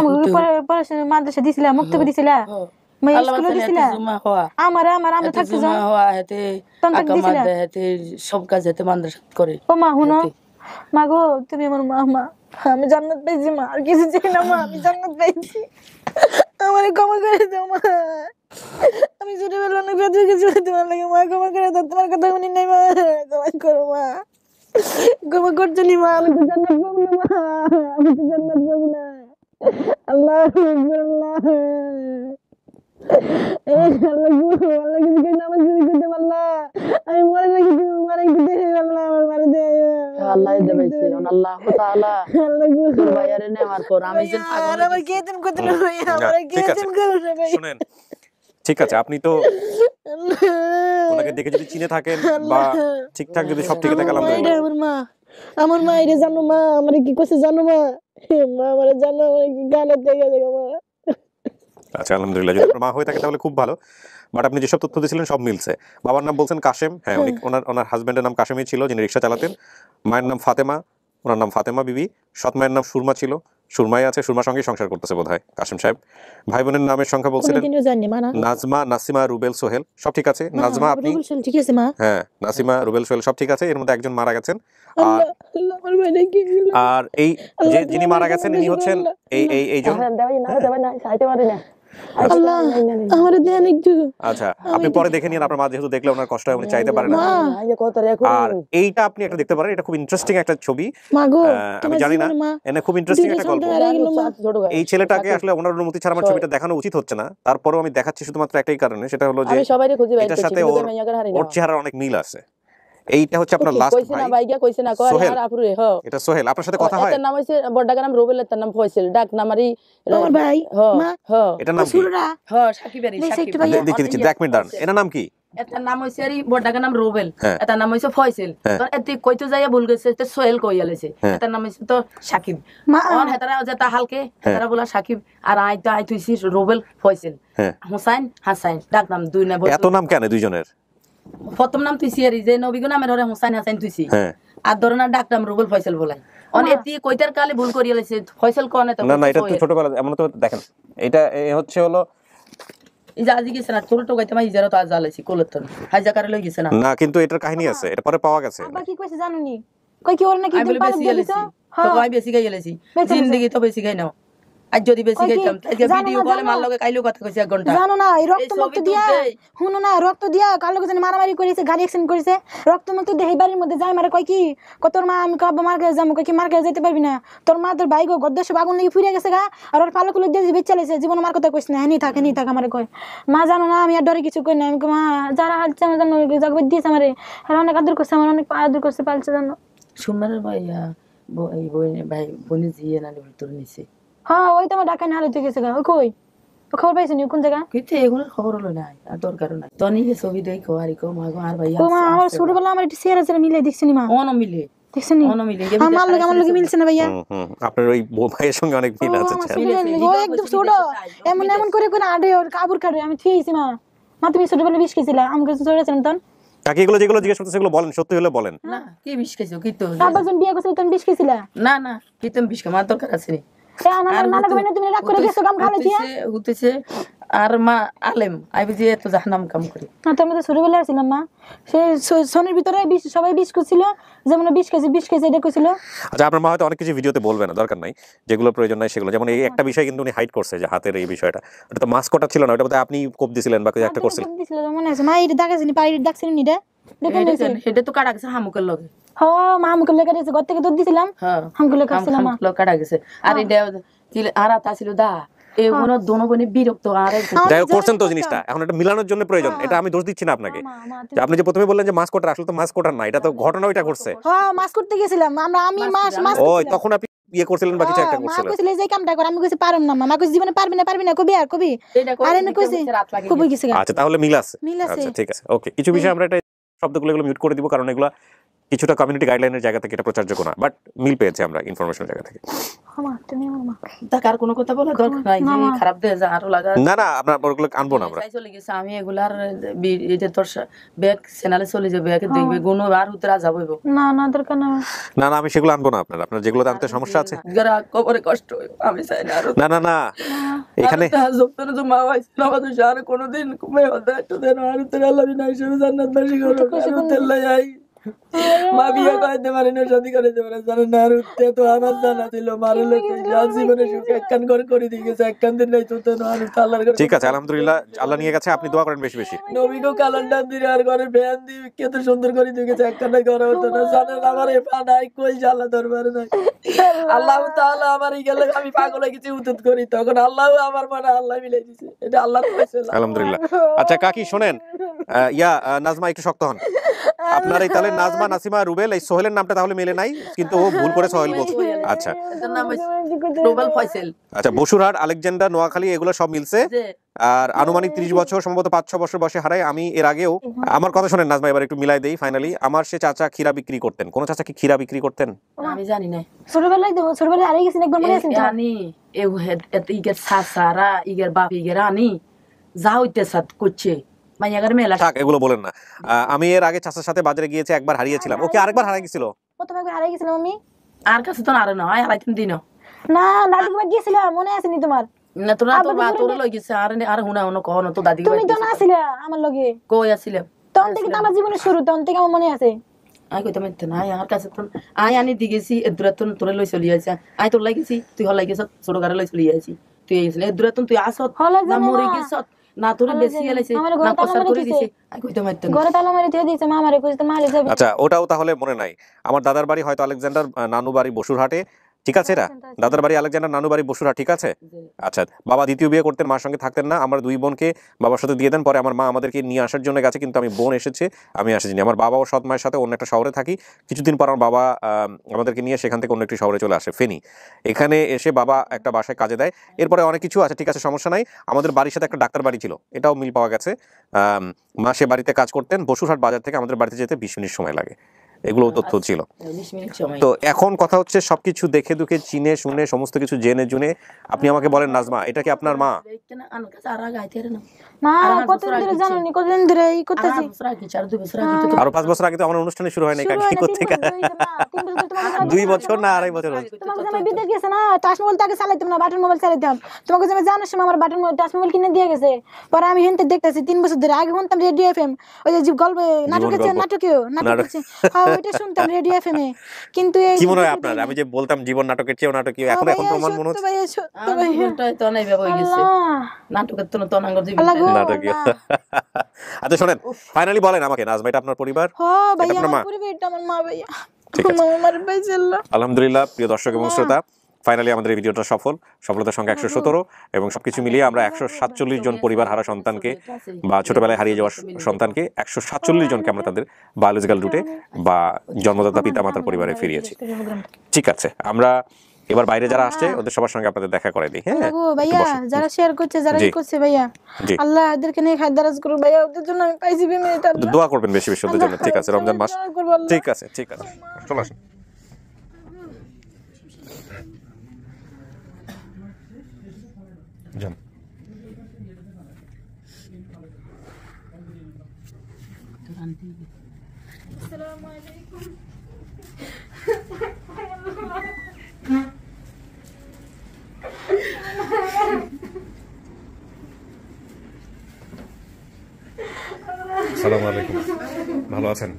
পড়াশোনা মাদ্রাসা দিছিলা মুক্তবে দিছিলা मैं स्कूल दिसिला আমারে আমরা থাকতে যাও হওয়া হেতে আকামাত হেতে সব কাজ হেতে মাদ্রাসা করে ও মা হুনো মাগো তুমি আমার মা আমি জান্নাত পেয়েছি মা আর কিছু চাই না মা আমি জান্নাত পেয়েছি আমারে ক্ষমা করে দাও মা আমি ছোটবেলা অনেক বেদু কিছু তোমার লাগে মা ক্ষমা করে দাও তোমার কথা শুনি নাই মা ক্ষমা করো মা ক্ষমা করছো নি মা আমি তো জান্নাত পাবো না মা আমি তো জান্নাত পাবো না আল্লাহ আকবার আল্লাহ আমি মরে নাকি মারে দে আল্লাহ আমার মারে দে আল্লাহ দেবাইছে আল্লাহ তাআলা আল্লাহ ভাইয়ারে নেওয়ার পর আমি যে পাগল আমার কেদিন কত হই আমার কেদিন করো রে ভাই শুনেন ঠিক আছে আপনি তো ওনাকে দেখে যদি চিনে থাকেন বা ঠিকঠাক যদি সব ঠিক থাকে আলহামদুলিল্লাহ আমার মা এটা জানো মা আমারে কি কইছে জানো মা মা আমারে জানো আমারে কি গালে দেখে দেখো মা আচ্ছা আলহামদুলিল্লাহ যদি আপনার মা হয়ে থাকে তাহলে খুব ভালো বাট আপনি যেসব তথ্য দিয়েছিলেন সব মিলছে বাবার নাম বলছেন কাশেম হ্যাঁ উনি ওনার হাজবেন্ডের নাম কাশেমই ছিল যিনি রিক্সা চালাতেন মায়ের নাম ফাতেমা ওনার নাম ফাতেমা বিবি সৎ মায়ের নাম সুরমা ছিল সুরমাই আছে সুরমার সঙ্গে সংসার করতেছে বোধহয় কাশেম সাহেব ভাই বোনের নামের সংখ্যা বলছিলেন নাজমা নাসিমা রুবেল সোহেল সব ঠিক আছে নাজমা আপনি ঠিক আছে মা হ্যাঁ নাসিমা রুবেল সোহেল সব ঠিক আছে এর মধ্যে একজন মারা গেছেন আর এই যে যিনি মারা গেছেন ইনি হচ্ছেন এইজন আচ্ছা আপনি পরে দেখে নিন আপনার মা যেহেতু দেখলে ওনার কষ্ট হয় উনি চাইতে পারেন না আর এইটা আপনি একটা দেখতে পারেন এটা খুব ইন্টারেস্টিং একটা ছবি আমি জানি না এনে খুব ইন্টারেস্টিং একটা গল্প এই ছেলেটাকে আসলে ওনার অনুমতি ছাড়া আমার ছবিটা দেখানো উচিত হচ্ছে না তারপরেও আমি দেখাচ্ছি শুধুমাত্র একটাই কারণে সেটা হলো যে এটার সাথে ওর চেহারার অনেক মিল আছে এইটা হচ্ছে আপনার লাস্ট ভাই কইছে না কয় আর আপুরে হ এটা সোহেল আপনার সাথে কথা হয় এর নাম হইছে বড়ডার নাম রুবেল তার নাম ফয়সাল ডাক নামারি আমার ভাই মা এটার নাম কি সাকিবের সাকিব দেখি দেখ মিনিট দাঁড়ান এর নাম কি এটার নাম হইছে আরি বড়ডার নাম রুবেল এটার নাম হইছে ফয়সাল তো এতে কইতে যাইয়া ভুল গেছে তে সোহেল কইয়ালেছে এটার নাম হইছে তো সাকিব অন হেতারা যেটা হালকে হেতারা বলা সাকিব আর আইতা আইতুইছি রুবেল ফয়সাল হোসেন হাসান ডাক নাম দুই না এত নাম কেন দুইজনের প্রথম নাম তুইছি আর যে নবীগো নামের হরে হোসেন হাসান তুইছি আর ধরনা ডাক নাম রুবেল ফয়সাল বলাই অনেতি কইতার কালে ভুল করিয়ালেছে ফয়সাল কোন এটা না এটা তো ছোটবেলা এমন তো দেখেন এটা হচ্ছে হলো এই যে আজি গেছে না ছোট কইতে মাই ইজারা তো আজ আলাইছি কোলতন হাইজা করে লই গেছে না না কিন্তু এটার কাহিনী আছে এটা পরে পাওয়া গেছে আব্বা কি কইছে জানোনি কই কি ওর নাকি দিন পালে দিছো তো কই বেশি গাইলেছি জিন্দেগি তো বেশি গাই নাও আজ যদি বেশি খাইতাম আজকে ভিডিও কলে মার লগে কাইলো কথা কইছে 1 ঘন্টা জানো না এই রক্ত মুক্ত দিয়া শুনো না রক্ত দিয়া কালো জানি মারামারি করেছে গাড়ি অ্যাক্সিডেন্ট করেছে রক্ত মুক্ত দিয়ে বাড়ির মধ্যে যায় মারে কয় কি তোর মা আমি কব মার কাছে যাবো কয় কি মার কাছে যেতে পারবি না তোর মা তোর ভাই গো গদ্দা সব আগুন লাগি ফিরে গেছে গা আর ওর পালকুলো দিয়ে বেঁচে চালাইছে জীবন মার কথা কইছ না হেনি থাক আমারে কয় মা জানো না আমি আর ডরে কিছু কই না আমি মা যারা হালছে আমার জানো জাগবে দিয়েছে আমারে আর অনেক আদর করছে আমার অনেক আদর করছে পালছে জানো সুমার ভাইয়া এই ভাই বোন জিয়ে না ভিতর নিছে হ্যাঁ ওই তো আমার ঢাকা না হারিয়ে গেছে গা কই খবর পাইছ নি কোন জায়গা কিতে এগুলো খবর হলো না আর দরকার নাই তনি যে ছবি দেখো আর কো মা গো আর ভাইয়া মা আমার ছোটবেলা আমার একটু চেহারা চেহারা মিলে দেখছিনি মা অন মিলে দেখছিনি অন মিলে আমার লগে মিলছে না ভাইয়া আপনার ওই ভাইয়ের সঙ্গে অনেক মিল আছে ও একদম ছোট এমন করে আডে ওর কাবুর কাটে আমি থিয়েছি মা তুমি ছোটবেলা বিষ খেয়েছিলা আমাকে ছোট ছিলাম তখন কাকি এগুলো যেগুলো জিজ্ঞেস করতে সেগুলো বলেন সত্যি হলে বলেন না কি বিষ খাইছো কি তো আব্বা যখন বিয়ে করছিল তখন বিষ খেয়েছিলা না কি তুমি বিষ খাওয়া দরকার আছে নি তুমি রাগ করে গেছো কাম খালে দিয়া হতেছে আর মা আলেম আইবি যে এত জাহান্নাম কাম করে না তোর মধ্যে ছোটবেলা ছিলাম মা সে সোনের ভিতরে সবাই বিষ করছিল যেমন বিষ খেয়েছে এটা কইছিল আচ্ছা আপনার মা হয়তো অনেক কিছু ভিডিওতে বলবে না দরকার নাই যেগুলো প্রয়োজন নাই সেগুলো যেমন এই একটা বিষয় কিন্তু উনি হাইড করছে যে হাতের এই বিষয়টা ওটা তো মাস্ক কটা ছিল না ওটা বোধহয় আপনি কোপ দিছিলেন বা কিছু একটা করছিলেন মনে আছে মা এটা দাগাছিনি পাড়ির ডাকছিনি নিটা এটা তো কাটা গেছে হামুকের লগে হ্যাঁ মা হামুকের লগে গেছে ঘর থেকে দুধ দিছিলাম হ্যাঁ হামুকের লগে কাটছিলাম মা হামুকের কাটা গেছে আর এটা আর আতা ছিল দা এগুলো দোনো বনে বিরক্ত আর যাই করছেন তো জিনিসটা এখন এটা মিলানোর জন্য প্রয়োজন এটা আমি দোষ দিচ্ছি না আপনাকে আপনি যে প্রথমে বললেন যে মাস্ক কোটার আসলে তো মাস্ক কোটার না এটা তো ঘটনা ওইটা করছে হ্যাঁ মাস্ক করতে গেছিলাম আমি মাস ওই তখন আপনি ইয়ে করছিলেন বা কিছু একটা করছিলেন মা কইছিল যে কামটা কর আমি কইছি পারম না মা কইছি জীবনে পারবি না কবি আর এনে কইছি কবি গেছে আচ্ছা তাহলে মিল আছে আচ্ছা ঠিক আছে ওকে কিছু বিষয় আমরা এটা শব্দগুলো এগুলো মিউট করে দিব কারণ এগুলো কিছুটা কমিউনিটি গাইডলাইনের জায়গা থেকে এটা প্রচার্য না বাট মিল পেয়েছে আমরা ইনফরমেশনের জায়গা থেকে তার কোনো কথা বলা দরকার নাই যে খারাপ দেয় যা আরো লাগা না আমরা ওগুলো আনবো না আমরা চলে গেছে আমি এগুলার এই যে তোর ব্যাক চ্যানেলে চলে যাবে ব্যাকে দেখবে গুণ আর উতরা যাবো না দরকার না আমি সেগুলো আনবো না আপনার যেগুলো জানতে সমস্যা আছে যারা কবরে কষ্ট আমি চাই না না এখানে যতন যে মা হইছিল আমাদের আর কোনোদিন কমে হতে তো দেন আর উতরা আল্লাহ বিনা হিসেবে জান্নাত বাসী করো আর তেল যাই মা বিয়ে করতে পারে না শাদী করতে পারে জানেন না আর উঠতে তো আমার জানা ছিল মারে লোকে জীবনে সুখ একখান করে দিয়ে গেছে একখান দিন নাই তো আর আল্লাহর ঘরে ঠিক আছে আলহামদুলিল্লাহ আল্লাহ নিয়ে গেছে আপনি দোয়া করেন বেশি নবীগো ক্যালেন্ডার দিয়ে আর ঘরে ফ্যান দিয়ে কত সুন্দর করে দিয়ে গেছে একখান ঘরে হতো না জানেন আমার এ পা নাই কই আল্লাহ দরবারে নাই আল্লাহ তাআলা আমার গেলে আমি পাগল হয়ে গেছি উতুত করি তখন আল্লাহ আমার মানে আল্লাহ মিলাই দিয়েছে এটা আল্লাহর ফয়সালা আলহামদুলিল্লাহ আচ্ছা কাকি শুনেন নাজমা একটু শক্ত হন আপনার এই তাহলে নাজমা নাসিমা রুবেল এই সোহেলের নামটা তাহলে মেলে নাই কিন্তু ও ভুল করে সোহেল বলছে আচ্ছা এর নাম রুবেল ফয়সাল আচ্ছা বসুরহাট আলেকজান্ডার নোয়াখালী এগুলো সব মিলছে আর আনুমানিক 30 বছর সম্ভবত 5-6 বছর বয়সে হারায় আমি এর আগেও আমার কথা শুনেন নাজমা এবার একটু মিলাই দেই ফাইনালি আমার সে চাচা ক্ষীরা বিক্রি করতেন কোন চাচা কি ক্ষীরা বিক্রি করতেন আমি জানি না ছোটবেলায় আরে গেছেন একবার মনে আছে জানি এও ইগের সাসারা ইগের বাপ ইগের আনি যা হইতে সাথ করছে মাইয়াগার মেলা থাক এগুলো বলেন না আমি এর আগে চাচার সাথে বাজারে গিয়েছি একবার হারিয়েছিলাম ওকে আরেকবার হারিয়ে গেছিল প্রথমে একবার হারিয়ে গেছিলাম আমি আর কাছে তো আর না আয় হারাইতেন দিন না দাদি বাড়ি গিয়েছিলাম মনে আছে নি তোমার না তোরা তো বা তোর লই গেছে আর হুনা হুনা কহন তো দাদি তুমি তো না ছিলা আমার লগে কই আছিলাম তখন থেকে আমার জীবনের শুরু তখন থেকে আমার মনে আছে আই কইতে মাইতে না আর কাছে তো আই আনি দি গেছি এদুরাতন তোরে লই চলি আইছি আই তোর লাগেছি তুই হল লাগেছ ছোট গারে লই চলি আইছি তুই আইছিস এদুরাতন তুই আসত না মরে গেছ না তোরে বেশি গেলাইছে না কষ্ট করে দিছে আই কইতে মাইতে ঘরে তালা মারি দিয়ে দিয়েছে মা আমারে কইতে মারে যাবে আচ্ছা ওটাও তাহলে মনে নাই আমার দাদার বাড়ি হয়তো আলেকজান্ডার নানু বাড়ি বসুরহাটে ঠিক আছে এরা দাদার বাড়ি আলেকজান্ডার নানু বাড়ি বসুরহাট ঠিক আছে আচ্ছা বাবা দ্বিতীয় বিয়ে করতেন মার সঙ্গে থাকতেন না আমার দুই বোনকে বাবার সাথে দিয়ে দেন পরে আমার মা আমাদেরকে নিয়ে আসার জন্য গেছে কিন্তু আমি বোন এসেছে আমি আসিনি আমার বাবা ও সৎ মায়ের সাথে অন্য একটা শহরে থাকি কিছুদিন পর আমার বাবা আমাদেরকে নিয়ে সেখান থেকে অন্য একটি শহরে চলে আসে ফেনী এখানে এসে বাবা একটা বাসায় কাজে দেয় এরপরে অনেক কিছু আছে ঠিক আছে সমস্যা নাই আমাদের বাড়ির সাথে একটা ডাক্তার বাড়ি ছিল এটাও মিল পাওয়া গেছে মা সে বাড়িতে কাজ করতেন বসুরহাট বাজার থেকে আমাদের বাড়িতে যেতে 20 মিনিট সময় লাগে এগুলো তথ্য ছিল তো এখন কথা হচ্ছে সবকিছু দেখে দুখে চিনে শুনে সমস্ত কিছু জেনে জুনে আপনি আমাকে বলেন নাজমা এটা কি আপনার মা না কতদিন ধরে জানেন কতদিন ধরে এই করতেছি আরো 5 বছর আগে তো আমার অনুষ্ঠানে শুরু হয় নাই কাকি করতে 2 বছর না 2.5 বছর তোমাকে আমি বিদেশ গেছে না টাচ মোবাইল তাকে চালাইতাম না বাটন মোবাইল চালাইতাম তোমাকে যে জানার সময় আমার বাটন মোবাইল টাচ মোবাইল কিনে দিয়ে গেছে পরে আমি হেনতে দেখতেছি 3 বছর ধরে আগে শুনতাম রেডিও এফএম ওই যে গল্প নাটক আছে নাটক আছে ওইটা শুনতাম রেডিও এফএমে, কিন্তু এই কি মনে হয় আপনার? আমি যে বলতাম জীবন নাটকের চেয়েও নাটকীয়, এখন এখন প্রমাণ মনে হচ্ছে ভাইয়া সত্য ভাইয়া। জীবনটাই তো অনেক হয়ে গেছে, নাটকের তো তনাঙ্গ জীবন নাটকীয়। আচ্ছা শোনেন, ফাইনালি বলেন আমাকে, নাজমা এটা আপনার পরিবার? হ্যাঁ ভাইয়া, আপনার মা? আমার পরিবার, এটা আমার মা ভাইয়া। ঠিক আছে। আমার ভাই ছিল। আলহামদুলিল্লাহ প্রিয় দর্শক এবং শ্রোতা, ফাইনালি আমাদের এই ভিডিওটা সফলতার সঙ্গে 117 এবং সবকিছু মিলিয়ে আমরা 147 জন পরিবার হারা সন্তানকে বা ছোটবেলায় হারিয়ে যাওয়া সন্তানকে 147 জনকে আমরা তাদের বায়োলজিক্যাল রুটে বা জন্মদাতা পিতামাতার পরিবারে ফিরিয়েছি। ঠিক আছে, আমরা এবার বাইরে যারা আসছে ওদের সবার সঙ্গে আপনাদের দেখা করে দিই। হ্যাঁ ভাইয়া, যারা শেয়ার করছে, যারা কি করছে ভাইয়া, আল্লাহ এদেরকে নিয়ে খায় দারাজ করুন ভাইয়া, ওদের জন্য আমি পাইছি বিমিতা, দোয়া করবেন বেশি বেশি ওদের জন্য। ঠিক আছে, রমজান মাস, ঠিক আছে ঠিক আছে, চলে আসুন। যান। আসসালামু আলাইকুম। আসসালামু আলাইকুম, ভালো আছেন?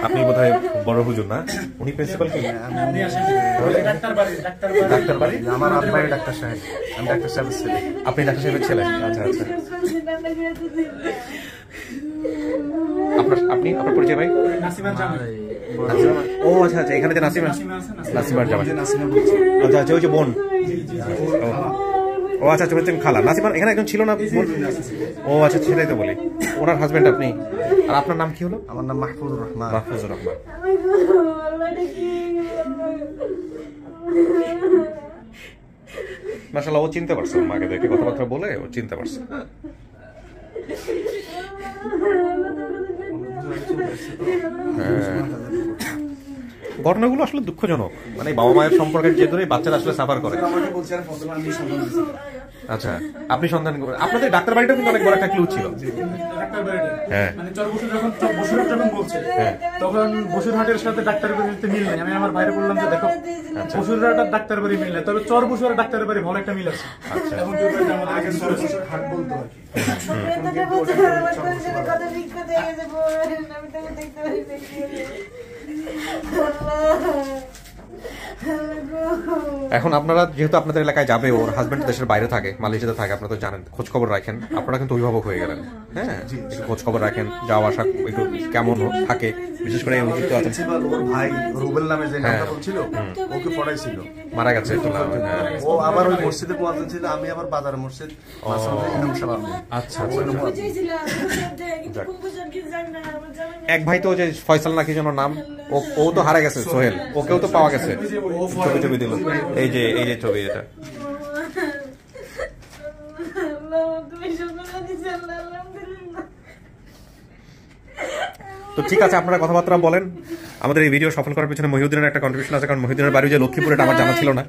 আপনি বোধহয় বড় হুজুর না? উনি প্রিন্সিপাল কি? ডাক্তার বাড়ি? আমার আব্বাই ডাক্তার সাহেব, আমি ডাক্তার সাহেবের ছেলে। আপনি ডাক্তার সাহেবের ছেলে? আচ্ছা আচ্ছা। আপনার পরিচয় ভাই? ও আচ্ছা আচ্ছা, এখানে যে নাসিমার জামাই। আচ্ছা আচ্ছা, ওই যে বোন। ও আচ্ছা, তুমি খালা। নাসিমার এখানে একজন ছিল না বোন? ও আচ্ছা, সেটাই তো বলি, ওনার হাজবেন্ড আপনি। আর আপনার নাম কি হলো? আমার নাম মাহফুজুর রহমান। মাহফুজুর রহমান। মাশাআল্লাহ, ও চিনতে পারছে মাকে দেখে, কথাবার্তা বলে ও চিনতে পারছে। ঘটনাগুলো আসলে দুঃখজনক, মানে বাবা মায়ের সম্পর্কের যে ধরে বাচ্চারা আসলে সাফার করে। আচ্ছা, আপনি সন্ধান করেন। আপনাদের ডাক্তার বাড়িটা কিন্তু অনেক বড় একটা ক্লু ছিল। হ্যাঁ, মানে বসুরহাট যখন বলছে, তখন বসুরহাটের সাথে ডাক্তার বাড়িতে মিল নেই। আমি আমার বাইরে বললাম যে দেখো, বসুরহাট আর ডাক্তার বাড়ি মিল নেই, তবে চর বসুর আর ডাক্তার বাড়ি ভালো একটা মিল আছে। এখন হাট বলতো আর কি। এখন আপনারা যেহেতু আপনাদের এলাকায় যাবে, ওর হাজবেন্ড দেশের বাইরে থাকে, মালয়েশিয়াতে থাকে, আপনারা তো জানেন, খোঁজ খবর রাখেন। আপনারা কিন্তু অভিভাবক হয়ে গেলেন, হ্যাঁ, একটু খোঁজ খবর রাখেন, যাওয়া আসা একটু কেমন থাকে, বিশেষ করে অভিযুক্ত আছেন। ওর ভাই রুবেল নামে যে নামটা বলছিল, ওকে পড়াইছিল, মারা গেছে। ও আবার ওই মসজিদে মুয়াজ্জিন ছিল, আমি আবার বাজার মসজিদ। আচ্ছা, এক ভাই তো যে ফয়সাল নাকি যেন নাম, ও তো হারা গেছে, সোহেল, ওকেও তো পাওয়া গেছে, ছবি দিল, এই যে ছবি, এটা। তো ঠিক আছে, আপনারা কথাবার্তা বলেন। আমাদের এই ভিডিও সফল করার পিছনে মহিউদ্দিনের একটা কন্ট্রিবিউশন আছে, কারণ মহিউদ্দিনের বাড়ি যে লক্ষ্মীপুর, এটা আমার জানা ছিল না।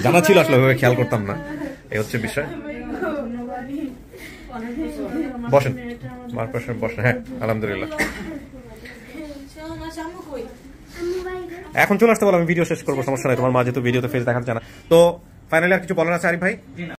জানা ছিল আসলে, ওইভাবে খেয়াল করতাম না, এই হচ্ছে বিষয়। বসেন, বসেন। হ্যাঁ, আলহামদুলিল্লাহ। এখন চলে আসতে বলো, আমি ভিডিও শেষ করবো, সমস্যা নাই। তোমার মা যেহেতু ভিডিওতে ফেস দেখাতে চায় না। তো ফাইনালি আর কিছু বলার আছে আরিফ ভাই?